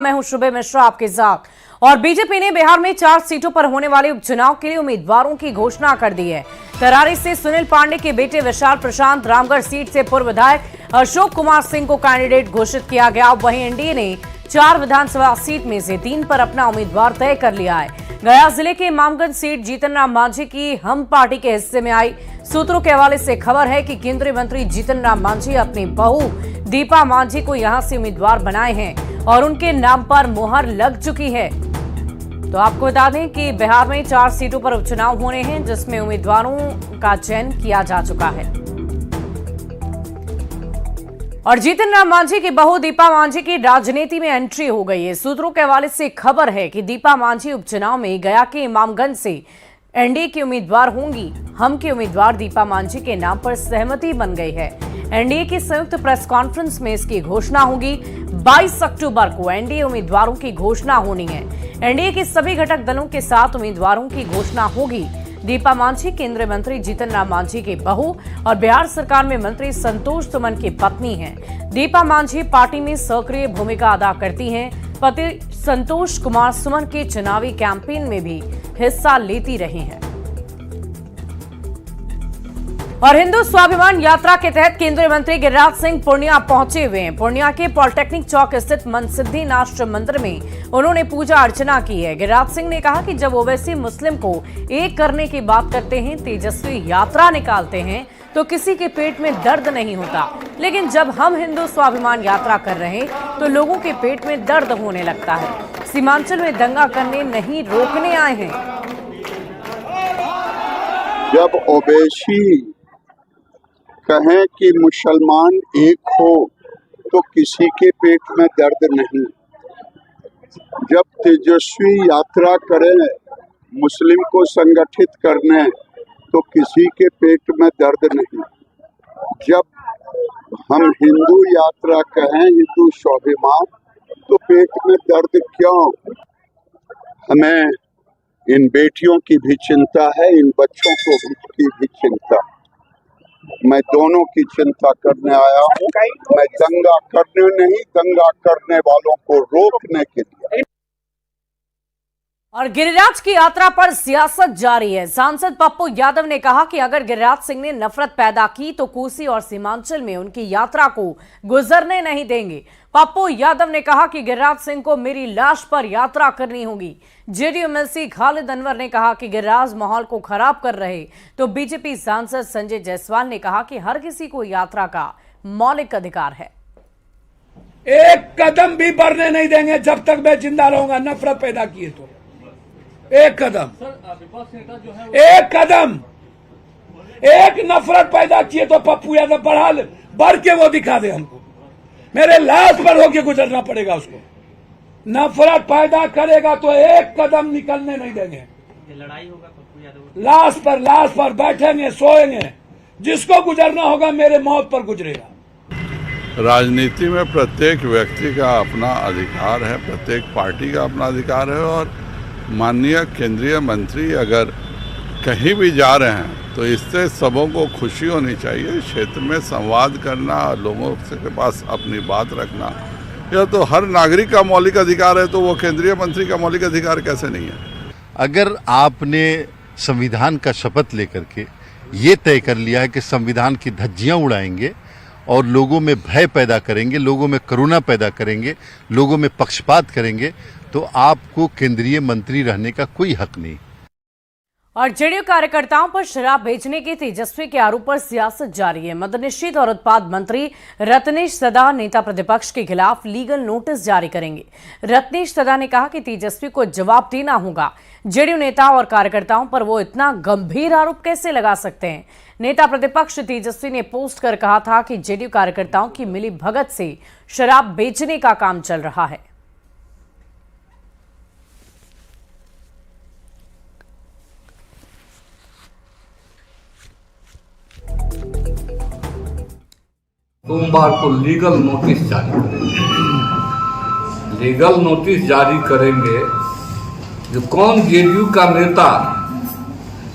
मैं हूं शुभे मिश्रा आपके साथ। और बीजेपी ने बिहार में 4 सीटों पर होने वाले उपचुनाव के लिए उम्मीदवारों की घोषणा कर दी है। तरारी से सुनील पांडे के बेटे विशाल प्रशांत, रामगढ़ सीट से पूर्व विधायक अशोक कुमार सिंह को कैंडिडेट घोषित किया गया। वहीं एनडीए ने 4 विधानसभा सीट में से 3 पर अपना उम्मीदवार तय कर लिया है। गया जिले के इमामगंज सीट जीतन राम मांझी की हम पार्टी के हिस्से में आई। सूत्रों के हवाले से खबर है कि केंद्रीय मंत्री जीतन राम मांझी अपनी बहू दीपा मांझी को यहां से उम्मीदवार बनाए हैं और उनके नाम पर मुहर लग चुकी है। तो आपको बता दें कि बिहार में 4 सीटों पर उपचुनाव होने हैं, जिसमें उम्मीदवारों का चयन किया जा चुका है। और जीतन राम मांझी की बहू दीपा मांझी की राजनीति में एंट्री हो गई है। सूत्रों के हवाले से खबर है कि दीपा मांझी उपचुनाव में गया के इमामगंज से एनडीए की उम्मीदवार होंगी। हम के उम्मीदवार दीपा मांझी के नाम पर सहमति बन गई है। एनडीए की संयुक्त प्रेस कॉन्फ्रेंस में इसकी घोषणा होगी। 22 अक्टूबर को एनडीए उम्मीदवारों की घोषणा होनी है। एनडीए के सभी घटक दलों के साथ उम्मीदवारों की घोषणा होगी। दीपा मांझी केंद्रीय मंत्री जीतन राम मांझी की बहू और बिहार सरकार में मंत्री संतोष सुमन की पत्नी हैं। दीपा मांझी पार्टी में सक्रिय भूमिका अदा करती हैं। पति संतोष कुमार सुमन के चुनावी कैंपेन में भी हिस्सा लेती रही हैं। और हिंदू स्वाभिमान यात्रा के तहत केंद्रीय मंत्री गिरिराज सिंह पूर्णिया पहुंचे हुए हैं। पूर्णिया के पॉलिटेक्निक चौक स्थित मनसिद्धिनाथ मंदिर में उन्होंने पूजा अर्चना की है। गिरिराज सिंह ने कहा कि जब ओवैसी मुस्लिम को एक करने की बात करते हैं, तेजस्वी यात्रा निकालते हैं, तो किसी के पेट में दर्द नहीं होता, लेकिन जब हम हिंदू स्वाभिमान यात्रा कर रहे हैं तो लोगों के पेट में दर्द होने लगता है। सीमांचल में दंगा करने नहीं, रोकने आए हैं। जब ओवैसी कहें कि मुसलमान एक हो तो किसी के पेट में दर्द नहीं। जब तेजस्वी यात्रा करें मुस्लिम को संगठित करने तो किसी के पेट में दर्द नहीं। जब हम हिंदू यात्रा कहें, हिंदू स्वाभिमान, तो पेट में दर्द क्यों? हमें इन बेटियों की भी चिंता है, इन बच्चों की भी चिंता। मैं दोनों की चिंता करने आया हूँ। मैं दंगा करने नहीं, दंगा करने वालों को रोकने के लिए। और गिरिराज की यात्रा पर सियासत जारी है। सांसद पप्पू यादव ने कहा कि अगर गिरिराज सिंह ने नफरत पैदा की तो कोसी और सीमांचल में उनकी यात्रा को गुजरने नहीं देंगे। पप्पू यादव ने कहा कि गिरिराज सिंह को मेरी लाश पर यात्रा करनी होगी। जेडीयू एमएलसी खालिद अनवर ने कहा कि गिरिराज माहौल को खराब कर रहे। तो बीजेपी सांसद संजय जायसवाल ने कहा कि हर किसी को यात्रा का मौलिक अधिकार है। एक कदम भी बढ़ने नहीं देंगे जब तक मैं जिंदा रहूंगा। नफरत पैदा किए तो एक कदम, एक नफरत पैदा किए तो पप्पू यादव बढ़ के वो दिखा दे हमको। मेरे लाश पर होके गुजरना पड़ेगा उसको। नफरत पैदा करेगा तो एक कदम निकलने नहीं देंगे। लड़ाई होगा पप्पू यादव। लाश पर बैठेंगे, सोएंगे। जिसको गुजरना होगा मेरे मौत पर गुजरेगा। राजनीति में प्रत्येक व्यक्ति का अपना अधिकार है, प्रत्येक पार्टी का अपना अधिकार है। और माननीय केंद्रीय मंत्री अगर कहीं भी जा रहे हैं तो इससे सबों को खुशी होनी चाहिए। क्षेत्र में संवाद करना, लोगों के पास अपनी बात रखना, यह तो हर नागरिक का मौलिक अधिकार है। तो वो केंद्रीय मंत्री का मौलिक अधिकार कैसे नहीं है? अगर आपने संविधान का शपथ लेकर के ये तय कर लिया है कि संविधान की धज्जियां उड़ाएंगे और लोगों में भय पैदा करेंगे, लोगों में करुणा पैदा करेंगे, लोगों में पक्षपात करेंगे, तो आपको केंद्रीय मंत्री रहने का कोई हक नहीं। और जेडीयू कार्यकर्ताओं पर शराब बेचने के तेजस्वी के आरोप पर सियासत जारी है। मद्यनिषेध और उत्पाद मंत्री रत्नेश सदा नेता प्रतिपक्ष के खिलाफ लीगल नोटिस जारी करेंगे। रत्नेश सदा ने कहा कि तेजस्वी को जवाब देना होगा। जेडीयू नेता और कार्यकर्ताओं पर वो इतना गंभीर आरोप कैसे लगा सकते हैं? नेता प्रतिपक्ष तेजस्वी ने पोस्ट कर कहा था कि जेडीयू कार्यकर्ताओं की मिली भगत से शराब बेचने का काम चल रहा है। सोमवार को लीगल नोटिस जारी करेंगे। लीगल नोटिस जारी करेंगे जो कौन जेडीयू का नेता,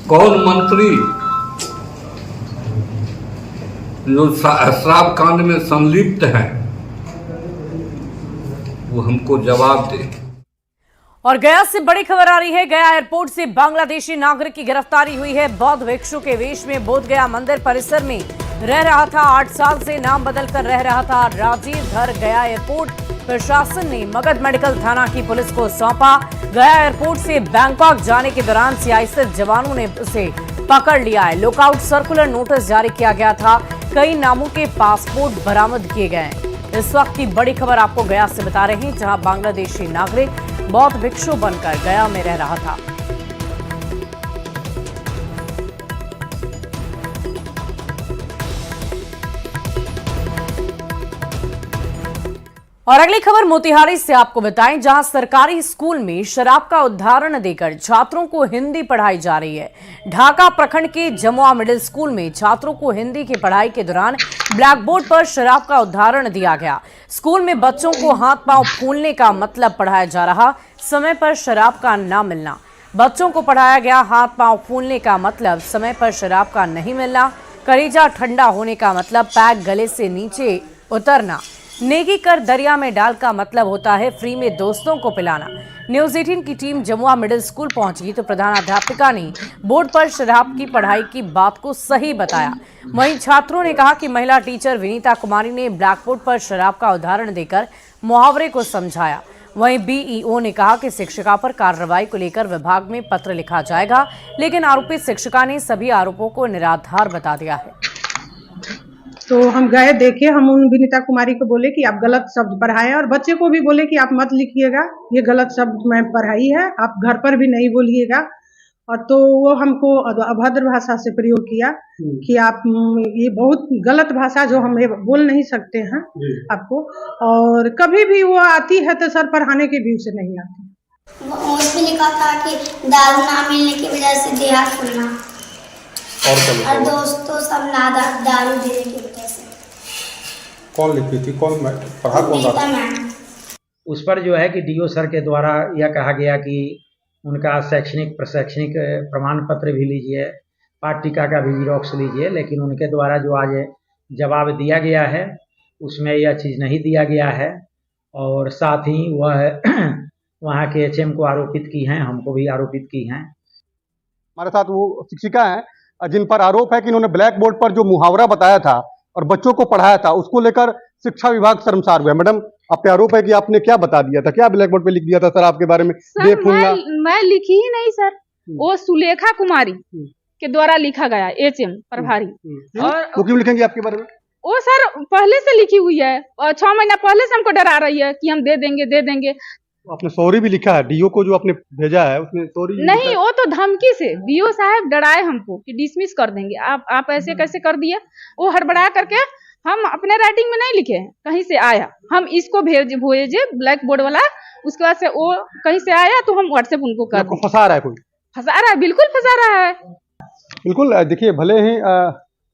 कौन मंत्री जो शराब कांड में संलिप्त हैं, वो हमको जवाब दे। और गया से बड़ी खबर आ रही है। गया एयरपोर्ट से बांग्लादेशी नागरिक की गिरफ्तारी हुई है। बौद्ध भिक्षु के वेश में बोध गया मंदिर परिसर में रह रहा था। 8 साल से नाम बदलकर रह रहा था। राजीव धर गया एयरपोर्ट प्रशासन ने मगध मेडिकल थाना की पुलिस को सौंपा। गया एयरपोर्ट से बैंकॉक जाने के दौरान सीआईएसएफ जवानों ने उसे पकड़ लिया है। लुकआउट सर्कुलर नोटिस जारी किया गया था। कई नामों के पासपोर्ट बरामद किए गए हैं। इस वक्त की बड़ी खबर आपको गया से बता रहे हैं, जहां बांग्लादेशी नागरिक बौद्ध भिक्षु बनकर गया में रह रहा था। और अगली खबर मोतिहारी से आपको बताएं, जहां सरकारी स्कूल में शराब का उदाहरण देकर छात्रों को हिंदी पढ़ाई जा रही है। ढाका प्रखंड के जमुआ मिडिल स्कूल में छात्रों को हिंदी की पढ़ाई के दौरान ब्लैक बोर्ड पर शराब का उदाहरण दिया गया। स्कूल में बच्चों को हाथ पांव फूलने का मतलब पढ़ाया जा रहा। समय पर शराब का ना मिलना। बच्चों को पढ़ाया गया हाथ पांव फूलने का मतलब समय पर शराब का नहीं मिलना। कलेजा ठंडा होने का मतलब पैक गले से नीचे उतरना। नेकी कर दरिया में डाल का मतलब होता है फ्री में दोस्तों को पिलाना। न्यूज़ 18 की टीम जमुआ मिडिल स्कूल पहुंची तो प्रधानाध्यापिका ने बोर्ड पर शराब की पढ़ाई की बात को सही बताया। वहीं छात्रों ने कहा कि महिला टीचर विनीता कुमारी ने ब्लैक बोर्ड पर शराब का उदाहरण देकर मुहावरे को समझाया। वहीं बीईओ ने कहा कि शिक्षिका पर कार्रवाई को लेकर विभाग में पत्र लिखा जाएगा, लेकिन आरोपित शिक्षिका ने सभी आरोपों को निराधार बता दिया है। तो हम गए, देखे, हम उन विनीता कुमारी को बोले कि आप गलत शब्द पढ़ाए और बच्चे को भी बोले कि आप मत लिखिएगा, ये गलत शब्द मैं पढ़ाई है, आप घर पर भी नहीं बोलिएगा। और तो वो हमको अभद्र भाषा से प्रयोग किया कि आप ये बहुत गलत भाषा जो हम बोल नहीं सकते हैं आपको। और कभी भी वो आती है तो सर पढ़ाने के भी उसे नहीं आती। उसमें लिखा था कि दाल ना मिलने की वजह से देहा खुलना और दोस्तों सब दारू देने की वजह से। कौन लिखी थी? कौन पढ़ा कौन रहा था? उस पर जो है कि डीओ सर के द्वारा यह कहा गया कि उनका शैक्षणिक प्रशैक्षणिक प्रमाण पत्र भी लीजिए, पाठ्यिका का भी जिरोक्स लीजिए, लेकिन उनके द्वारा जो आज जवाब दिया गया है उसमें यह चीज़ नहीं दिया गया है। और साथ ही वह वहाँ के एचएम को आरोपित की हैं, हमको भी आरोपित की हैं। हमारे साथ वो शिक्षिका हैं जिन पर आरोप है कि इन्होंने ब्लैक बोर्ड पर जो मुहावरा बताया था और बच्चों को पढ़ाया था, उसको लेकर शिक्षा विभाग शर्मसार हुआ। मैडम, आप पे आरोप है कि आपने क्या बता दिया था? क्या ब्लैक बोर्ड पे लिख दिया था सर आपके बारे में? सर मैं लिखी ही नहीं सर, वो सुलेखा कुमारी के द्वारा लिखा गया, एचएम प्रभारी। और वो क्यों लिखेंगे आपके बारे में? वो सर पहले से लिखी हुई है और 6 महीना पहले से हमको डरा रही है कि हम दे देंगे। आपने सॉरी भी लिखा है, डीओ को जो आपने भेजा है उसमें सॉरी नहीं, वो तो धमकी से डीओ साहब डराए हमको कि डिसमिस कर देंगे, आप ऐसे कैसे कर दिए। वो हड़बड़ा करके हम अपने राइटिंग में नहीं लिखे हैं, कहीं से आया, हम इसको भेजे ब्लैक बोर्ड वाला, उसके बाद से वो कहीं से आया तो हम व्हाट्सएप उनको कर दिए। फंसा रहा है कोई? फंसा रहा है, बिल्कुल फंसा रहा है। बिल्कुल। देखिए, भले ही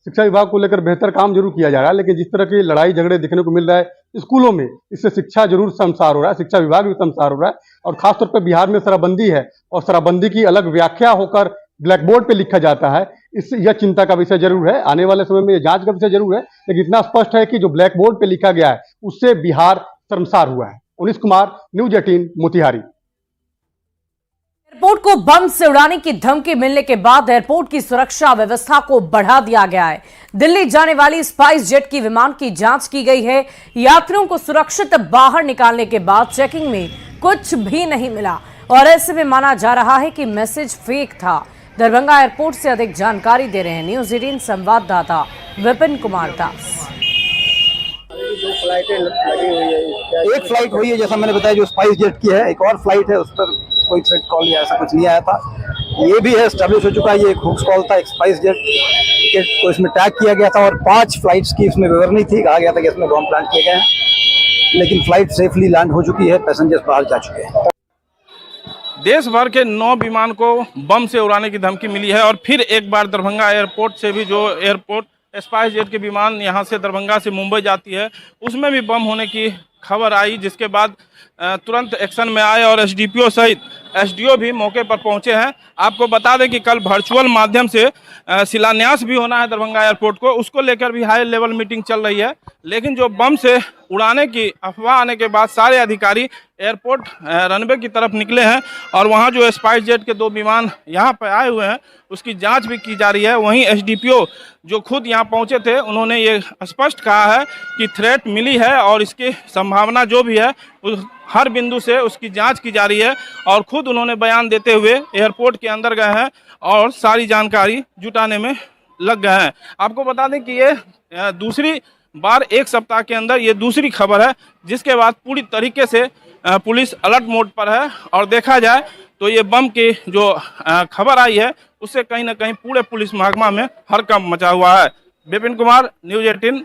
शिक्षा विभाग को लेकर बेहतर काम जरूर किया जा रहा है, लेकिन जिस तरह की लड़ाई झगड़े देखने को मिल रहा है स्कूलों में, इससे शिक्षा जरूर शर्मसार हो रहा है, शिक्षा विभाग भी शर्मसार हो रहा है। और खासतौर पर बिहार में शराबबंदी है और शराबबंदी की अलग व्याख्या होकर ब्लैक बोर्ड पे लिखा जाता है, इससे यह चिंता का विषय जरूर है। आने वाले समय में यह जांच का विषय जरूर है, लेकिन इतना स्पष्ट है कि जो ब्लैक बोर्ड पे लिखा गया है उससे बिहार शर्मसार हुआ है। उनिश कुमार, न्यूज़ 18 मोतिहारी। एयरपोर्ट को बम से उड़ाने की धमकी मिलने के बाद एयरपोर्ट की सुरक्षा व्यवस्था को बढ़ा दिया गया है। दिल्ली जाने वाली स्पाइस जेट की विमान की जांच की गई है। यात्रियों को सुरक्षित बाहर निकालने के बाद चेकिंग में कुछ भी नहीं मिला और ऐसे में माना जा रहा है कि मैसेज फेक था। दरभंगा एयरपोर्ट से अधिक जानकारी दे रहे हैं न्यूज़ 18 संवाददाता विपिन कुमार दास। दो फ्लाइटें लगी हुई है, एक फ्लाइट हुई है जैसा मैंने बताया जो स्पाइस जेट की है, एक और फ्लाइट है उस पर कोई थ्रेट कॉल या ऐसा कुछ नहीं आया था। ये भी है एस्टेब्लिश हो चुका है, ये एक हुक्स कॉल था, एक स्पाइस जेट को इसमें टैग किया गया था और 5 फ्लाइट्स की इसमें विवरणी थी। कहा गया था कि इसमें बम प्लांट किए गए हैं, लेकिन फ्लाइट सेफली लैंड हो चुकी है, पैसेंजर्स बाहर जा चुके हैं। देश भर के 9 विमान को बम से उड़ाने की धमकी मिली है और फिर एक बार दरभंगा एयरपोर्ट से भी, जो एयरपोर्ट स्पाइस जेट के विमान यहाँ से दरभंगा से मुंबई जाती है, उसमें भी बम होने की खबर आई, जिसके बाद तुरंत एक्शन में आए और एसडीपीओ सहित एसडीओ भी मौके पर पहुंचे हैं। आपको बता दें कि कल वर्चुअल माध्यम से शिलान्यास भी होना है दरभंगा एयरपोर्ट को, उसको लेकर भी हाई लेवल मीटिंग चल रही है। लेकिन जो बम से उड़ाने की अफवाह आने के बाद सारे अधिकारी एयरपोर्ट रनवे की तरफ निकले हैं और वहां जो स्पाइस जेट के 2 विमान यहां पर आए हुए हैं उसकी जांच भी की जा रही है। वहीं एसडीपीओ जो खुद यहां पहुंचे थे उन्होंने ये स्पष्ट कहा है कि थ्रेट मिली है और इसकी संभावना जो भी है हर बिंदु से उसकी जांच की जा रही है। और खुद उन्होंने बयान देते हुए एयरपोर्ट के अंदर गए हैं और सारी जानकारी जुटाने में लग गए हैं। आपको बता दें कि ये दूसरी बार 1 सप्ताह के अंदर ये दूसरी खबर है जिसके बाद पूरी तरीके से पुलिस अलर्ट मोड पर है। और देखा जाए तो ये बम की जो खबर आई है उससे कहीं ना कहीं पूरे पुलिस महकमा में हड़कंप मचा हुआ है। विपिन कुमार, न्यूज़ 18।